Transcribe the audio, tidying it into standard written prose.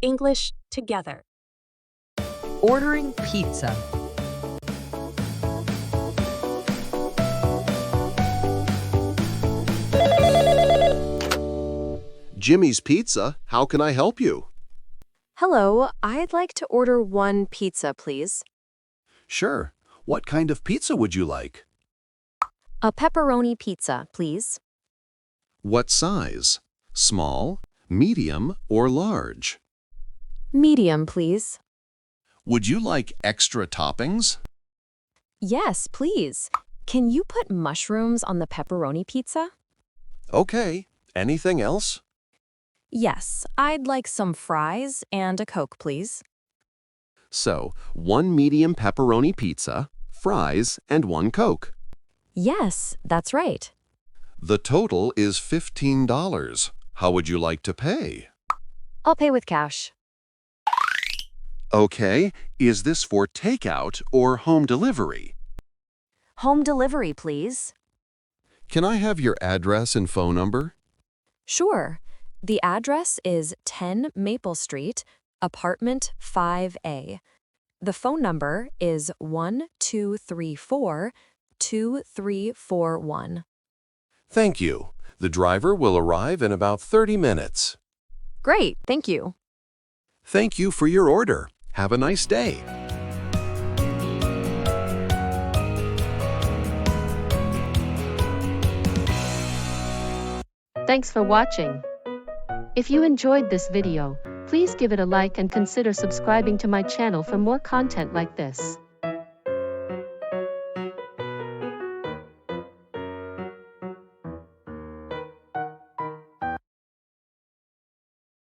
English together. Ordering pizza. Jimmy's Pizza, how can I help you? Hello, I'd like to order one pizza, please. Sure. What kind of pizza would you like? A pepperoni pizza, please. What size? Small, medium, or large? Medium, please. Would you like extra toppings? Yes, please. Can you put mushrooms on the pepperoni pizza? Okay. Anything else? Yes, I'd like some fries and a Coke, please. So, one medium pepperoni pizza, fries, and one Coke. Yes, that's right. The total is $15. How would you like to pay? I'll pay with cash. Okay. Is this for takeout or home delivery? Home delivery, please. Can I have your address and phone number? Sure. The address is 10 Maple Street, apartment 5A. The phone number is 1234-2341. Thank you. The driver will arrive in about 30 minutes. Great, thank you. Thank you for your order. Have a nice day. Thanks for watching. If you enjoyed this video, please give it a like and consider subscribing to my channel for more content like this.